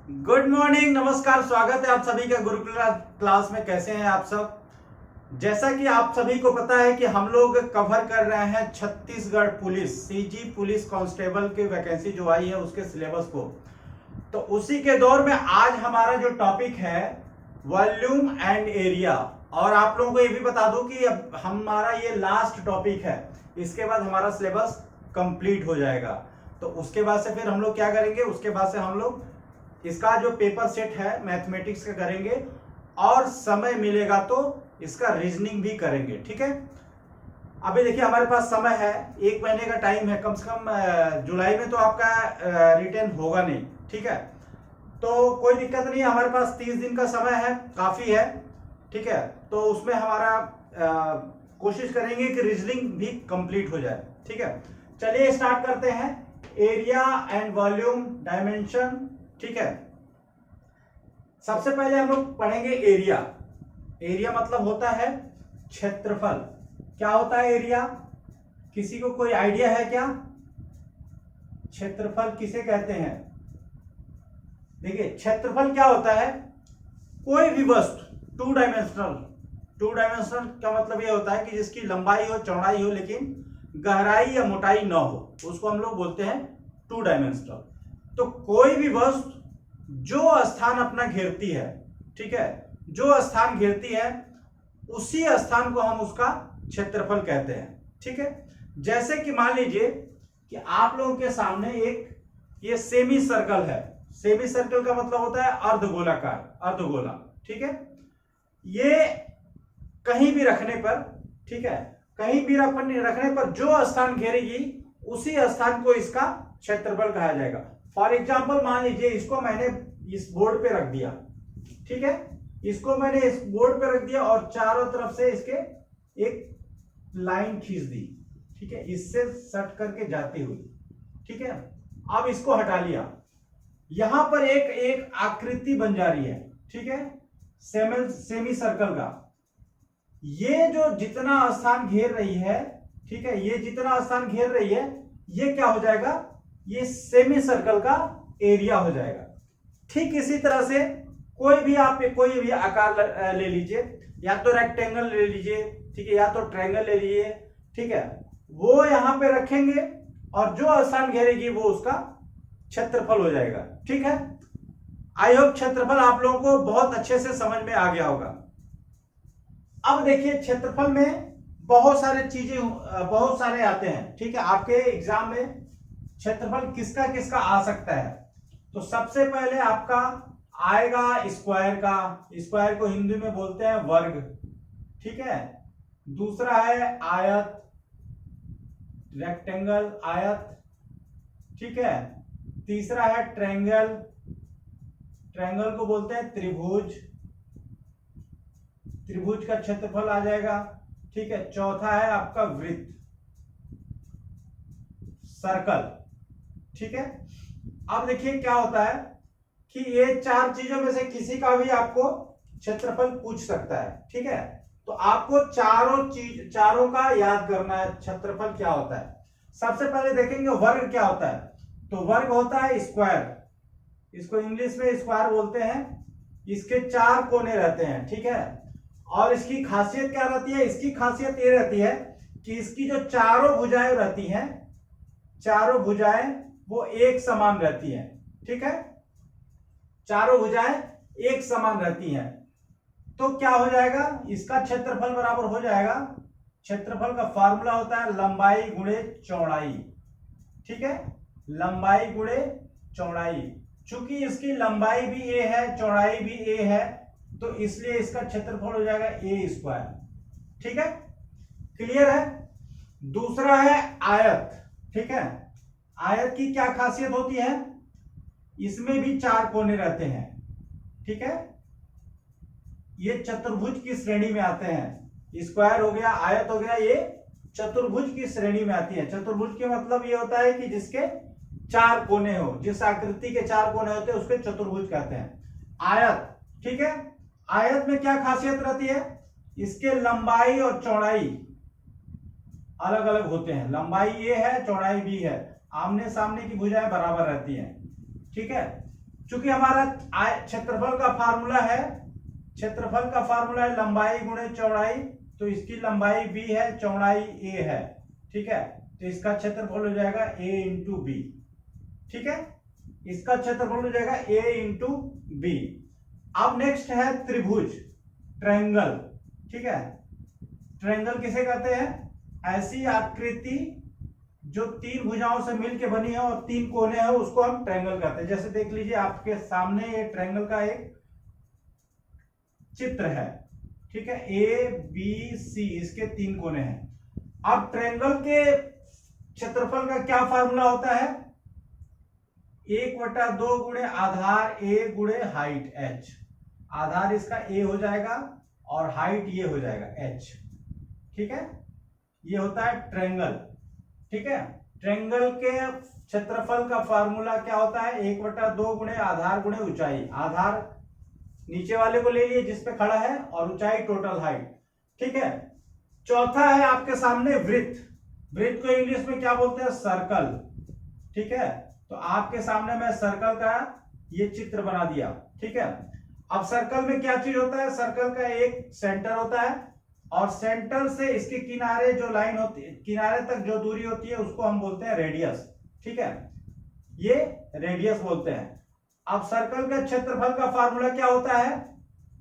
Good morning, नमस्कार। स्वागत है आप सभी का गुरुकुल क्लास में। कैसे हैं आप सब? जैसा कि आप सभी को पता है कि हम लोग कवर कर रहे हैं Chhattisgarh police CG police constable की वैकेंसी जो आई है उसके सिलेबस को। तो उसी के दौर में आज हमारा जो टॉपिक है वॉल्यूम एंड एरिया। और आप लोगों को ये भी बता दूं कि अब हमारा ये लास्ट टॉपिक है, इसके बाद हमारा सिलेबस कंप्लीट हो जाएगा। तो उसके बाद से फिर हम लोग क्या करेंगे, उसके बाद से हम लोग इसका जो पेपर सेट है मैथमेटिक्स का करेंगे और समय मिलेगा तो इसका रीजनिंग भी करेंगे। ठीक है, अभी देखिए हमारे पास समय है, 1 महीने का टाइम है। कम से कम जुलाई में तो आपका रिटर्न होगा नहीं। ठीक है, तो कोई दिक्कत नहीं है, हमारे पास 30 दिन का समय है, काफी है। ठीक है, तो उसमें हमारा कोशिश करेंगे कि रीजनिंग भी कंप्लीट हो जाए। ठीक है, चलिए स्टार्ट करते हैं। Area and volume dimension. ठीक है, सबसे पहले हम लोग पढ़ेंगे एरिया। एरिया मतलब होता है क्षेत्रफल। क्या होता है एरिया? किसी को कोई आइडिया है क्या? क्षेत्रफल किसे कहते हैं? देखिए क्षेत्रफल क्या होता है, कोई भी वस्तु टू डायमेंशनल का मतलब ये होता है कि जिसकी लंबाई हो, चौड़ाई हो, लेकिन गहराई या मोटाई ना हो, उसको हम लोग बोलते हैं टू डायमेंशनल। तो कोई भी वस्तु जो स्थान अपना घेरती है, ठीक है, जो स्थान घेरती है उसी स्थान को हम उसका क्षेत्रफल कहते हैं। ठीक है, जैसे कि मान लीजिए कि आप लोगों के सामने एक ये सेमी सर्कल है। सेमी सर्कल का मतलब होता है अर्धगोलाकार, अर्धगोला। ठीक है, ये कहीं भी रखने पर, ठीक है, कहीं भी रखने पर जो स्थान घेरेगी उसी स्थान को इसका क्षेत्रफल कहा जाएगा। फॉर एग्जाम्पल मान लीजिए इसको मैंने इस बोर्ड पे रख दिया। ठीक है, इसको मैंने इस बोर्ड पे रख दिया और चारों तरफ से इसके एक लाइन खींच दी। ठीक है, इससे सट करके जाती हुई। ठीक है, अब इसको हटा लिया, यहां पर एक आकृति बन जा रही है। ठीक है, सेमी सर्कल का ये जो जितना स्थान घेर रही है, ठीक है, ये जितना स्थान घेर रही है ये क्या हो जाएगा, ये सेमी सर्कल का एरिया हो जाएगा। ठीक इसी तरह से कोई भी आप कोई भी आकार ले लीजिए, या तो रेक्टेंगल ले लीजिए, ठीक है, या तो ट्रायंगल ले लीजिए। ठीक है, वो यहां पे रखेंगे और जो स्थान घेरेगी वो उसका क्षेत्रफल हो जाएगा। ठीक है, आई होप क्षेत्रफल आप लोगों को बहुत अच्छे से समझ में आ गया होगा। अब देखिए क्षेत्रफल में बहुत सारे चीजें, बहुत सारे आते हैं। ठीक है, आपके एग्जाम में क्षेत्रफल किसका किसका आ सकता है। तो सबसे पहले आपका आएगा स्क्वायर का। स्क्वायर को हिंदी में बोलते हैं वर्ग। ठीक है, दूसरा है आयत, रेक्टेंगल, आयत। ठीक है, तीसरा है ट्रायंगल, ट्रायंगल को बोलते हैं त्रिभुज, त्रिभुज का क्षेत्रफल आ जाएगा। ठीक है, चौथा है आपका वृत्त, सर्कल। ठीक है, अब देखिए क्या होता है कि ये चार चीजों में से किसी का भी आपको क्षेत्रफल पूछ सकता है। ठीक है, तो आपको चारों का याद करना है क्षेत्रफल क्या होता है। सबसे पहले देखेंगे वर्ग क्या होता है। तो वर्ग होता है स्क्वायर, इसको इंग्लिश में स्क्वायर बोलते हैं। इसके 4 कोने रहते हैं। ठीक है, और इसकी खासियत क्या रहती है, इसकी खासियत ये रहती है कि इसकी जो चारों भुजाएं रहती हैं, चारों भुजाएं वो एक समान रहती हैं। ठीक है, चारों भुजाएं एक समान रहती हैं। तो क्या हो जाएगा, इसका क्षेत्रफल बराबर हो जाएगा, क्षेत्रफल का फार्मूला होता है लंबाई गुणे चौड़ाई। ठीक है, लंबाई गुणे चौड़ाई। चूंकि इसकी लंबाई भी ए है, चौड़ाई भी ए है, तो इसलिए इसका क्षेत्रफल हो जाएगा ए स्क्वायर। ठीक है, क्लियर है। दूसरा है आयत। ठीक है, आयत की क्या खासियत होती है, इसमें भी 4 कोने रहते हैं। ठीक है, ये चतुर्भुज की श्रेणी में आते हैं। स्क्वायर हो गया, आयत हो गया, ये चतुर्भुज की श्रेणी में आती है। चतुर्भुज के मतलब ये होता है कि जिसके 4 कोने हो, जिस आकृति के 4 कोने होते हैं उसके चतुर्भुज कहते हैं। आयत, ठीक है, आयत में क्या खासियत रहती है, इसके लंबाई और चौड़ाई अलग अलग होते हैं। लंबाई ये है, चौड़ाई भी है, आमने सामने की भुजाएं बराबर रहती हैं। ठीक है, चूंकि हमारा क्षेत्रफल का फार्मूला है लंबाई गुणे चौड़ाई, तो इसकी लंबाई b है, चौड़ाई a है, ठीक है, तो इसका क्षेत्रफल हो जाएगा a इंटू बी, ठीक है, इसका क्षेत्रफल हो जाएगा a इंटू बी। अब नेक्स्ट है त्रिभुज, ट्रायंगल, ठीक है, ट्रायंगल किसे कहते हैं? ऐसी आकृति जो तीन भुजाओं से मिलकर बनी है और तीन कोने हैं उसको हम ट्रायंगल कहते हैं। जैसे देख लीजिए आपके सामने ये ट्रायंगल का एक चित्र है, ठीक है, ए बी सी, इसके तीन कोने हैं। अब ट्रायंगल के क्षेत्रफल का क्या फार्मूला होता है? 1/2 गुणे आधार ए गुणे हाइट h। आधार इसका a हो जाएगा और हाइट ये हो जाएगा h, ठीक है, ये होता है ट्रायंगल, ठीक है। ट्रायंगल के क्षेत्रफल का फार्मूला क्या होता है? 1/2 गुणे आधार गुणे ऊंचाई। आधार नीचे वाले को ले लिए जिस पे खड़ा है और ऊंचाई टोटल हाइट, ठीक है। चौथा है आपके सामने वृत्त। वृत्त को इंग्लिश में क्या बोलते हैं? सर्कल, ठीक है। तो आपके सामने मैं सर्कल का ये चित्र बना दिया, ठीक है। अब सर्कल में क्या चीज होता है? सर्कल का एक सेंटर होता है और सेंटर से इसके किनारे जो लाइन होती है, किनारे तक जो दूरी होती है उसको हम बोलते हैं रेडियस, ठीक है, ये रेडियस बोलते हैं। अब सर्कल का क्षेत्रफल का फार्मूला क्या होता है?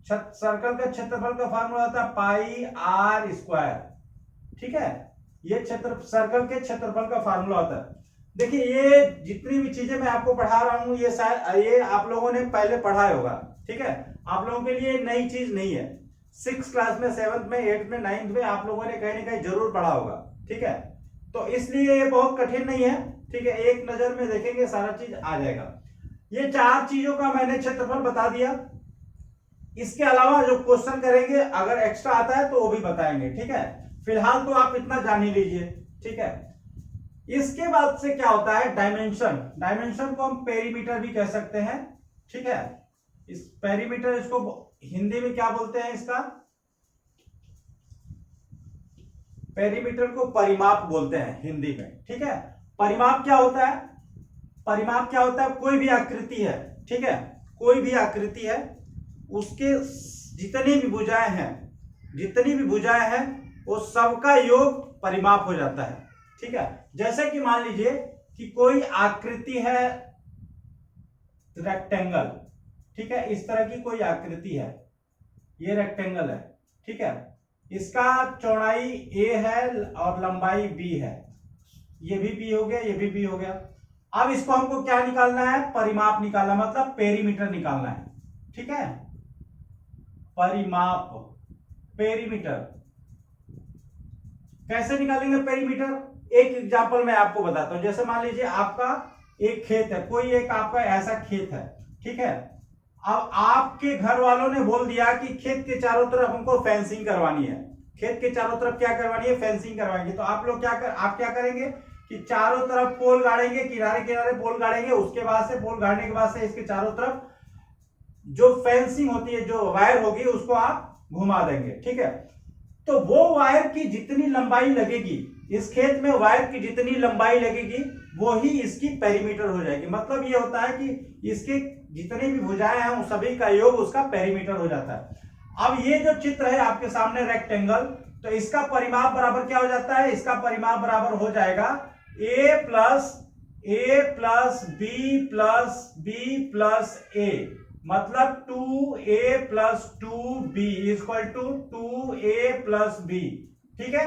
सर्कल का क्षेत्रफल का फार्मूला होता है पाई आर स्क्वायर, ठीक है, ये सर्कल के क्षेत्रफल का फार्मूला होता है। देखिए ये जितनी भी चीजें मैं आपको पढ़ा रहा हूं ये शायद ये आप लोगों ने पहले पढ़ा होगा, ठीक है, आप लोगों के लिए नई चीज नहीं है। 6th क्लास में, 7th में, 8th में, 9th में आप लोगों ने कहीं ना कहीं जरूर पढ़ा होगा, ठीक है, तो इसलिए ये बहुत कठिन नहीं है, ठीक है, एक नजर में देखेंगे सारा चीज आ जाएगा। ये चार चीजों का मैंने क्षेत्रफल बता दिया। इसके अलावा जो क्वेश्चन करेंगे अगर एक्स्ट्रा आता है तो वो भी बताएंगे, ठीक है। फिलहाल तो आप इतना जान ही लीजिए, ठीक है। इसके बाद से क्या होता है? डायमेंशन। डायमेंशन को हम पेरीमीटर भी कह सकते हैं, ठीक है। इस पेरीमीटर, इसको हिंदी में क्या बोलते हैं? इसका पेरीमीटर को परिमाप बोलते हैं हिंदी में, ठीक है। परिमाप क्या होता है? परिमाप क्या होता है? कोई भी आकृति है, ठीक है, कोई भी आकृति है, उसके जितनी भी भुजाएं हैं वो सबका योग परिमाप हो जाता है, ठीक है। जैसे कि मान लीजिए कि कोई आकृति है रेक्टेंगल, ठीक है, इस तरह की कोई आकृति है, ये रेक्टेंगल है, ठीक है, इसका चौड़ाई a है और लंबाई b है, ये भी b हो गया, ये भी b हो गया। अब इसको हमको क्या निकालना है? परिमाप निकालना, मतलब पेरीमीटर निकालना है, ठीक है। परिमाप, पेरीमीटर कैसे निकालेंगे पेरीमीटर? एक एग्जांपल मैं आपको बताता हूं। जैसे मान लीजिए आपका एक खेत है, कोई एक आपका ऐसा खेत है, ठीक है। अब आपके घर वालों ने बोल दिया कि खेत के चारों तरफ हमको फेंसिंग करवानी है, खेत के चारों तरफ क्या करवानी है? फेंसिंग करवाएंगे। तो आप लोग आप क्या करेंगे कि चारों तरफ पोल गाड़ेंगे, किनारे किनारे पोल गाड़ेंगे, उसके बाद से पोल गाड़ने के बाद से इसके चारों तरफ जो फेंसिंग होती है, जो वायर होगी, उसको आप घुमा देंगे, ठीक है। तो वो वायर की जितनी लंबाई लगेगी, इस खेत में वायर की जितनी लंबाई लगेगी वो ही इसकी पेरीमीटर हो जाएगी। मतलब ये होता है कि इसके जितनी भी भुजाएं हैं उन सभी का योग उसका पेरीमीटर हो जाता है। अब ये जो चित्र है आपके सामने रेक्टेंगल, तो इसका परिमाप बराबर क्या हो जाता है? इसका परिमाप बराबर हो जाएगा a plus b plus a, मतलब 2a plus 2b equal to 2a plus b, ठीक है।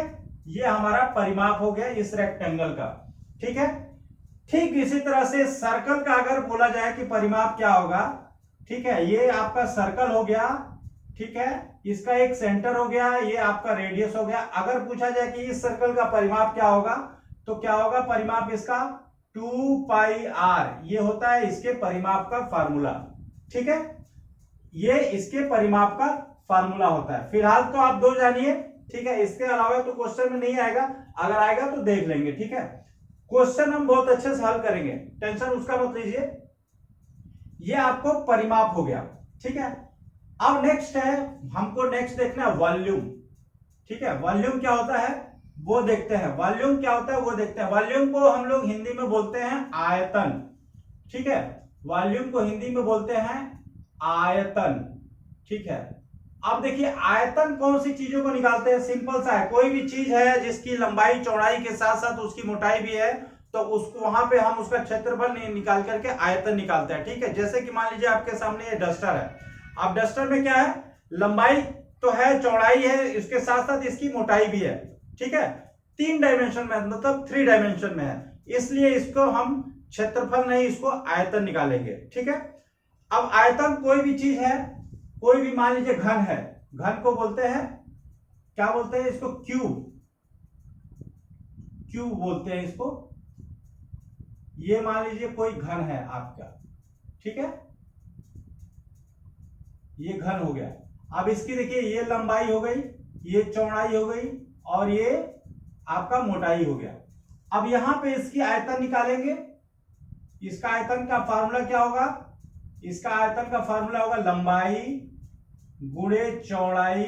ये हमारा परिमाप हो गया इस रेक्टेंगल का, ठीक है। ठीक इसी तरह से सर्कल का अगर बोला जाए कि परिमाप क्या होगा, ठीक है, ये आपका सर्कल हो गया, ठीक है, इसका एक सेंटर हो गया, ये आपका रेडियस हो गया। अगर पूछा जाए कि इस सर्कल का परिमाप क्या होगा, तो क्या होगा परिमाप इसका? 2 पाई r, ये होता है इसके परिमाप का फार्मूला, ठीक है, ये इसके परिमाप का फार्मूला होता है। फिलहाल तो आप दो जानिए, ठीक है, इसके अलावा तो क्वेश्चन में नहीं आएगा, अगर आएगा तो देख लेंगे, ठीक है। क्वेश्चन हम बहुत अच्छे से हल करेंगे, टेंशन उसका मत लीजिए। ये आपको परिमाप हो गया, ठीक है। अब नेक्स्ट है, हमको नेक्स्ट देखना है वॉल्यूम, ठीक है। वॉल्यूम क्या होता है वो देखते हैं, वॉल्यूम क्या होता है वो देखते हैं। वॉल्यूम को हम लोग हिंदी में बोलते हैं आयतन, ठीक है। वॉल्यूम को हिंदी में बोलते हैं आयतन। ठीक है, अब देखिए आयतन कौन सी चीजों को निकालते हैं, सिंपल सा है, कोई भी चीज है जिसकी लंबाई चौड़ाई के साथ साथ उसकी मोटाई भी है, तो उसको वहां पे हम उसका क्षेत्रफल निकाल करके आयतन निकालते हैं। ठीक है, जैसे कि मान लीजिए आपके सामने ये डस्टर है, अब डस्टर में क्या है, लंबाई तो है, चौड़ाई है, इसके साथ साथ इसकी मोटाई भी है। ठीक है, 3 डायमेंशन में, मतलब 3 डायमेंशन में है, इसलिए इसको हम क्षेत्रफल नहीं, इसको आयतन निकालेंगे। ठीक है, अब आयतन कोई भी चीज है, कोई भी मान लीजिए घन है, घन को बोलते हैं, क्या बोलते हैं इसको, क्यूब, क्यूब बोलते हैं इसको। ये मान लीजिए कोई घन है आपका, ठीक है, ये घन हो गया। अब इसकी देखिए ये लंबाई हो गई, ये चौड़ाई हो गई, और ये आपका मोटाई हो गया। अब यहां पे इसकी आयतन निकालेंगे। इसका आयतन का फार्मूला क्या होगा, इसका आयतन का फार्मूला होगा लंबाई गुणे चौड़ाई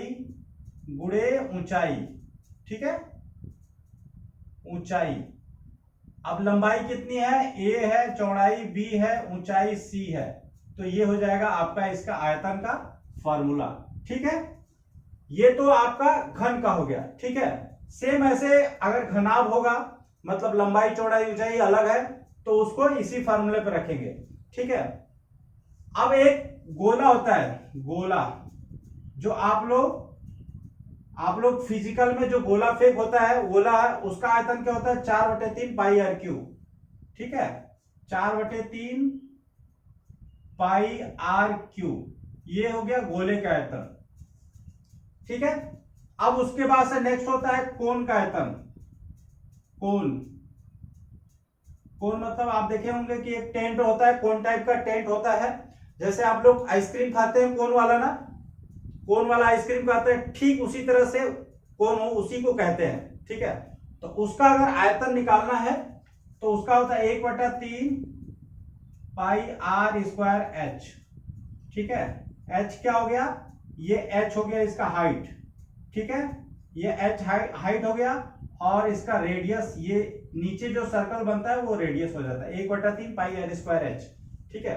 गुणे ऊंचाई। ठीक है, ऊंचाई, अब लंबाई कितनी है, a है, चौड़ाई b है, ऊंचाई c है, तो ये हो जाएगा आपका इसका आयतन का फार्मूला। ठीक है, ये तो आपका घन का हो गया। ठीक है, सेम ऐसे अगर घनाभ होगा, मतलब लंबाई चौड़ाई ऊंचाई अलग है, तो उसको इसी फार्मूले पर रखेंगे। ठीक है, अब एक गोला होता है, गोला, जो आप लोग फिजिकल में जो गोला फेंक होता है, गोला है, उसका आयतन क्या होता है, 4/3 पाई आर क्यूब। ठीक है, 4/3 पाई आर क्यूब, ये हो गया गोले का आयतन। ठीक है, अब उसके बाद से नेक्स्ट होता है कोन का आयतन। कोन, कोन मतलब आप देखे होंगे कि एक टेंट होता है, कोन टाइप का टेंट होता है, जैसे आप लोग आइसक्रीम खाते हैं कोन वाला ना, कोन वाला आइसक्रीम खाते हैं, ठीक उसी तरह से कोन हो, उसी को कहते हैं। ठीक है, तो उसका अगर आयतन निकालना है तो उसका होता है 1/3 पाई आर स्क्वायर एच। ठीक है, एच क्या हो गया, ये एच हो गया इसका हाइट। ठीक है, ये एच हाइट हो गया, और इसका रेडियस, ये नीचे जो सर्कल बनता है वो रेडियस हो जाता है, 1/3 पाई आर स्क्वायर एच। ठीक है,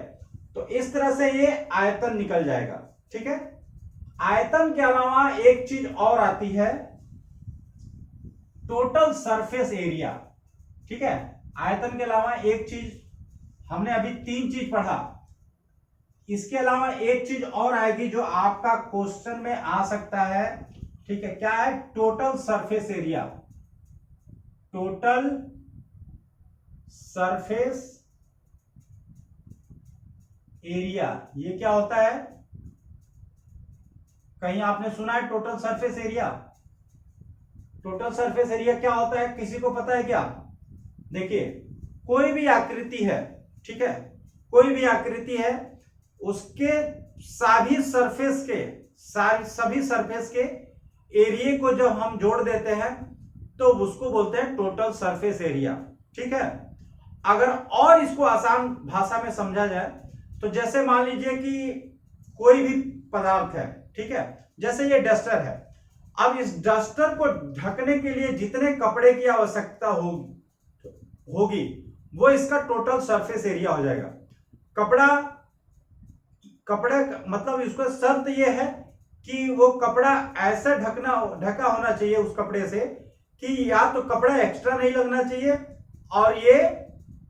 तो इस तरह से ये आयतन निकल जाएगा। ठीक है, आयतन के अलावा एक चीज और आती है, टोटल सरफेस एरिया। ठीक है, आयतन के अलावा एक चीज, हमने अभी 3 चीज पढ़ा, इसके अलावा एक चीज और आएगी जो आपका क्वेश्चन में आ सकता है। ठीक है, क्या है, total surface area. Total surface area, ये क्या होता है, कहीं आपने सुना है total surface area? Total surface area क्या होता है, किसी को पता है क्या? देखिए, कोई भी आकृति है, ठीक है, कोई भी आकृति है, उसके सभी सरफेस के एरिया को जब हम जोड़ देते हैं तो उसको बोलते हैं टोटल सरफेस एरिया। ठीक है, अगर और इसको आसान भाषा में समझा जाए तो जैसे मान लीजिए कि कोई भी पदार्थ है, ठीक है, जैसे ये डस्टर है, अब इस डस्टर को ढकने के लिए जितने कपड़े की आवश्यकता होगी वो इसका टोटल सरफेस एरिया हो जाएगा। कपड़ा मतलब इसका शर्त ये है कि वो कपड़ा ऐसे ढका होना चाहिए उस कपड़े से कि या तो कपड़ा एक्स्ट्रा नहीं लगना चाहिए और ये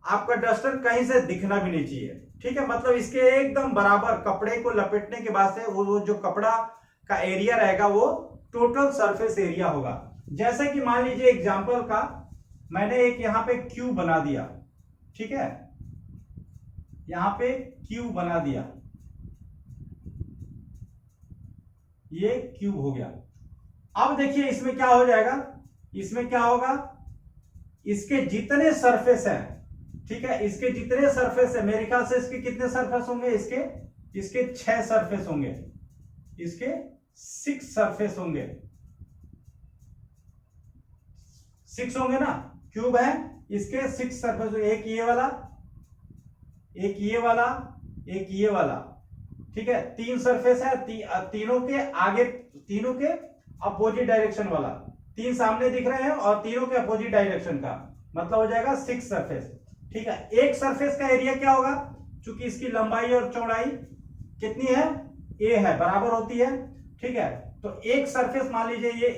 आपका डस्टर कहीं से दिखना भी नहीं चाहिए। ठीक है, मतलब इसके एकदम बराबर कपड़े को लपेटने के बाद से वो जो कपड़ा का एरिया रहेगा वो टोटल सरफेस एरिया होगा। जैसे कि मान लीजिए एग्जांपल का मैंने एक यहां पे क्यूब बना दिया, ठीक है, यहां पे क्यूब बना दिया, ये क्यूब हो गया। अब देखिए इसमें क्या हो जाएगा, इसमें क्या होगा, इसके जितने सरफेस हैं, ठीक है, इसके जितने सरफेस है, मेरे ख्याल से इसके कितने सरफेस होंगे, इसके 6 सरफेस होंगे, इसके 6 सरफेस होंगे, 6 होंगे ना, क्यूब है, इसके 6 सरफेस, एक ये वाला, एक ये वाला, एक ये वाला, ठीक है, 3 सरफेस है, तीनों के आगे, तीनों के अपोजिट डायरेक्शन वाला, 3 सामने दिख रहे हैं और तीनों के अपोजिट डायरेक्शन का, मतलब हो जाएगा 6 सरफेस। ठीक है, एक सरफेस का एरिया क्या होगा, चूंकि इसकी लंबाई और चौड़ाई कितनी है, a है, बराबर होती है, ठीक है। तो एक सरफेस मान लीजिए ये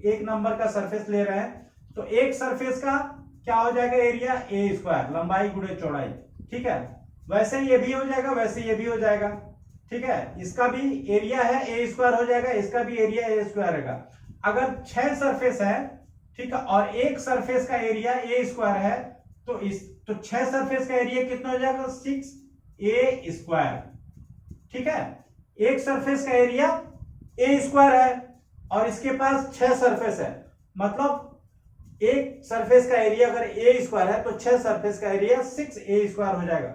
एक नंबर का सरफेस ले रहे हैं, तो एक सरफेस का क्या हो जाएगा एरिया, ए स्क्वायर, लंबाई गुणे चौड़ाई, ठीक है। वैसे ये भी हो जाएगा, वैसे ये भी हो जाएगा, ठीक है। इसका भी एरिया है ए स्क्वायर हो जाएगा, इसका भी एरिया ए स्क्वायर रहेगा। अगर 6 सरफेस है, ठीक है, और एक सरफेस का एरिया ए स्क्वायर है, तो 6 सरफेस का एरिया कितना हो जाएगा, 6 ए स्क्वायर, ठीक है। एक सरफेस का एरिया ए स्क्वायर है और इसके पास 6 सरफेस है, मतलब एक सरफेस का एरिया अगर ए स्क्वायर है तो 6 सरफेस का एरिया 6 ए स्क्वायर हो जाएगा।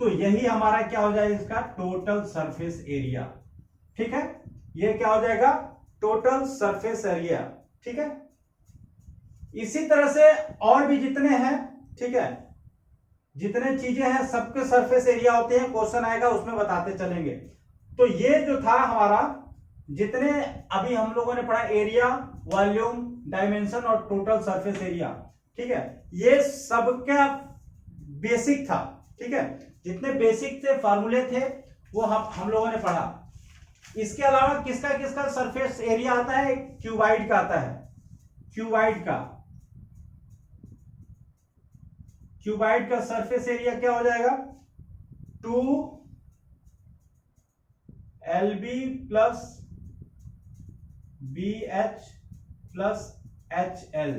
तो यही हमारा क्या हो जाएगा, इसका टोटल सरफेस एरिया, ठीक है। ये क्या हो जाएगा, टोटल सरफेस एरिया, ठीक है। इसी तरह से और भी जितने हैं, ठीक है, जितने चीजें हैं सबके सरफेस एरिया होते हैं, क्वेश्चन आएगा उसमें बताते चलेंगे। तो ये जो था हमारा, जितने अभी हम लोगों ने पढ़ा, एरिया, वॉल्यूम, डायमेंशन और टोटल सरफेस एरिया, ठीक है, ये सबका बेसिक था, ठीक है। जितने बेसिक थे, फार्मूले थे, वो हम लोगों ने पढ़ा। इसके अलावा किसका किसका सरफेस एरिया आता है, क्यूबाइड का आता है, क्यूबाइड का सरफेस एरिया क्या हो जाएगा, 2LB plus BH plus HL,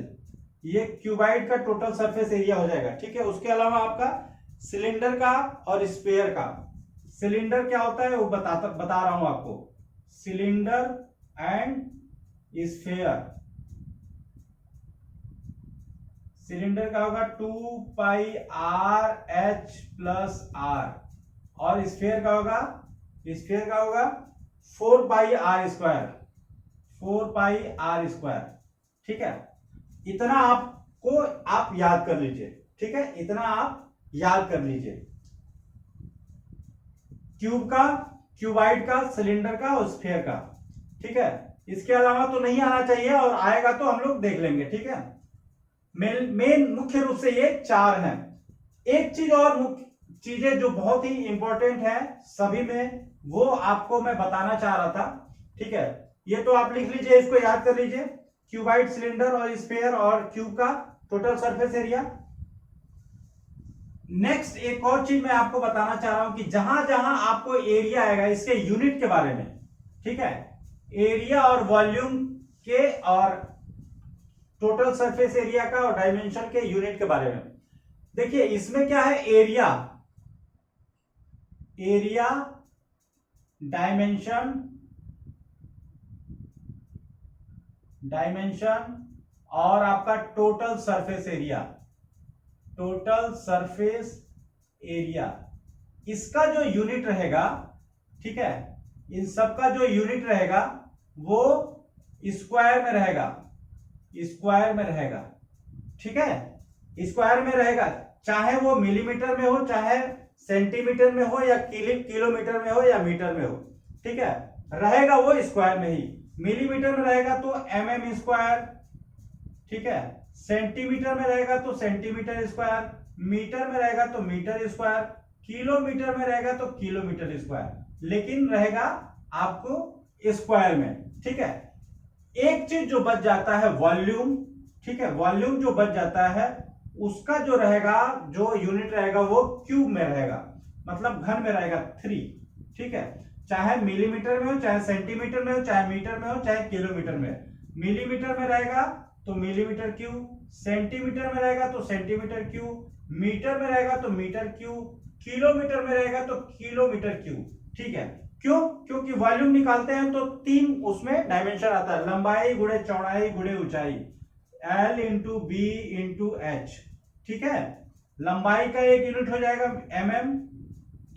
ये क्यूबाइड का टोटल सरफेस एरिया हो जाएगा, ठीक है। उसके अलावा आपका सिलेंडर का और स्फीयर का, सिलेंडर क्या होता है वो बता रहा हूं आपको, सिलेंडर एंड स्फीयर, सिलेंडर का होगा 2πRH प्लस R, और स्फीयर का होगा 4πR स्क्वायर, ठीक है। इतना आपको आप याद कर लीजिए, ठीक है, इतना आप याद कर लीजिए, क्यूब का, क्यूबाइड का, सिलेंडर का और स्फीयर का, ठीक है। इसके अलावा तो नहीं आना चाहिए, और आएगा तो हम लोग देख लेंगे, ठीक है। मेन मुख्य रूप से ये 4 हैं। एक चीज और मुख्य चीजें जो बहुत ही इंपॉर्टेंट है सभी में, वो आपको मैं बताना चाह रहा था, ठीक है। ये तो आप लिख लीजिए, इसको याद कर लीजिए, क्यूबाइड, सिलेंडर और स्फीयर और क्यूब का टोटल सरफेस एरिया। नेक्स्ट एक और चीज मैं आपको बताना चाह रहा हूं कि जहां जहां आपको एरिया आएगा, इसके यूनिट के बारे में, ठीक है, एरिया और वॉल्यूम के और टोटल सरफेस एरिया का और डायमेंशन के यूनिट के बारे में। देखिए इसमें क्या है, एरिया, डायमेंशन और आपका टोटल सरफेस एरिया, इसका जो यूनिट रहेगा, ठीक है, इन सब का जो यूनिट रहेगा वो स्क्वायर में रहेगा, ठीक है, स्क्वायर में रहेगा, चाहे वो मिलीमीटर में हो, चाहे सेंटीमीटर में हो, या किलोमीटर में हो, या मीटर में हो, ठीक है, रहेगा वो स्क्वायर में ही। मिलीमीटर में रहेगा तो mm स्क्वायर, ठीक है, सेंटीमीटर में रहेगा तो सेंटीमीटर स्क्वायर, मीटर में रहेगा तो मीटर स्क्वायर, किलोमीटर में रहेगा तो किलोमीटर स्क्वायर, लेकिन रहेगा आपको स्क्वायर में, ठीक है। एक चीज जो बच जाता है वॉल्यूम, ठीक है, वॉल्यूम जो बच जाता है उसका जो रहेगा, जो यूनिट रहेगा वो क्यूब में रहेगा, मतलब घन में रहेगा 3, ठीक है। चाहे मिलीमीटर में हो, चाहे सेंटीमीटर में हो, चाहे मीटर में हो, चाहे किलोमीटर में। मिलीमीटर में रहेगा तो मिलीमीटर क्यूब, सेंटीमीटर में रहेगा तो सेंटीमीटर क्यूब, मीटर में रहेगा तो मीटर क्यूब, किलोमीटर में रहेगा तो किलोमीटर क्यूब, ठीक है। क्यों? क्योंकि वॉल्यूम निकालते हैं तो 3 उसमें डायमेंशन आता है, लंबाई गुणे चौड़ाई गुणे ऊंचाई, L into b into h, ठीक है। लंबाई का एक यूनिट हो जाएगा mm,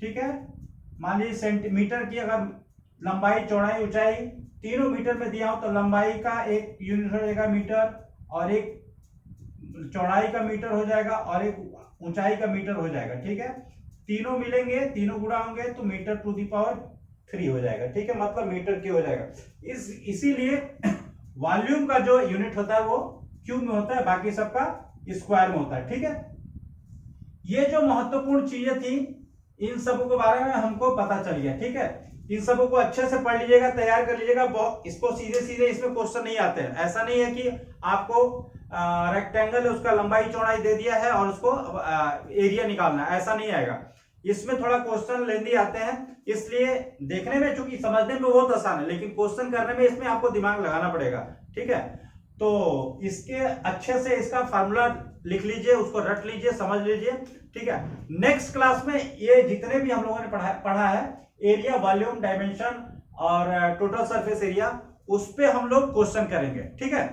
ठीक है। मान लीजिए सेंटीमीटर की अगर लंबाई, चौड़ाई, ऊंचाई तीनों मीटर में दिया हो तो लंबाई का एक यूनिट हो जाएगा मीटर, और एक चौड़ाई का मीटर हो जाएगा, और एक ऊंचाई का मीटर हो जाएगा, ठीक है। तीनों मिलेंगे, तीनों गुणा होंगे तो मीटर टू दी पावर 3 हो जाएगा, ठीक है, मतलब मीटर क्यूब हो जाएगा। इसीलिए वॉल्यूम का जो यूनिट होता है वो क्यूब में होता है, बाकी सबका स्क्वायर में होता है, ठीक है। ये जो महत्वपूर्ण चीजें थी इन सबों के बारे में हमको पता चल गया, ठीक है। इन सबों को अच्छे से पढ़ लीजिएगा, तैयार कर लीजिएगा। इसको सीधे सीधे इसमें क्वेश्चन नहीं आते हैं। ऐसा नहीं है कि आपको रेक्टेंगल है उसका लंबाई चौड़ाई दे दिया है और उसको एरिया निकालना है, ऐसा नहीं आएगा। इसमें थोड़ा क्वेश्चन लेंदी आते हैं, इसलिए देखने में चूंकि समझने में बहुत आसान है, लेकिन क्वेश्चन करने में इसमें आपको दिमाग लगाना पड़ेगा, ठीक है। तो इसके अच्छे से इसका फार्मूला लिख लीजिए, उसको रट लीजिए, समझ लीजिए, ठीक है। नेक्स्ट क्लास में ये जितने भी हम लोगों ने पढ़ा है एरिया, वॉल्यूम, डायमेंशन और टोटल सरफेस एरिया, उस पे हम लोग क्वेश्चन करेंगे, ठीक है।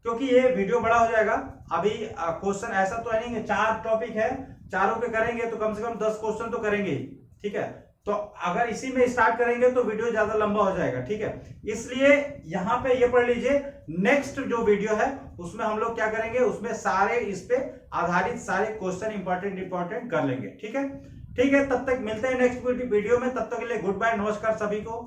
क्योंकि ये वीडियो बड़ा हो जाएगा, अभी क्वेश्चन ऐसा तो है नहीं कि 4 टॉपिक है, चारों के करेंगे तो कम से कम 10 क्वेश्चन तो करेंगे ही, ठीक है। तो अगर इसी में स्टार्ट करेंगे तो वीडियो ज्यादा लंबा हो जाएगा, ठीक है। इसलिए यहां पे ये पढ़ लीजिए, नेक्स्ट जो वीडियो है उसमें हम लोग क्या करेंगे, उसमें सारे इस पे आधारित सारे क्वेश्चन इंपॉर्टेंट कर लेंगे, ठीक है। ठीक है, तब तक मिलते हैं नेक्स्ट वीडियो में, तब तक के लिए गुड बाय, नमस्कार सभी को।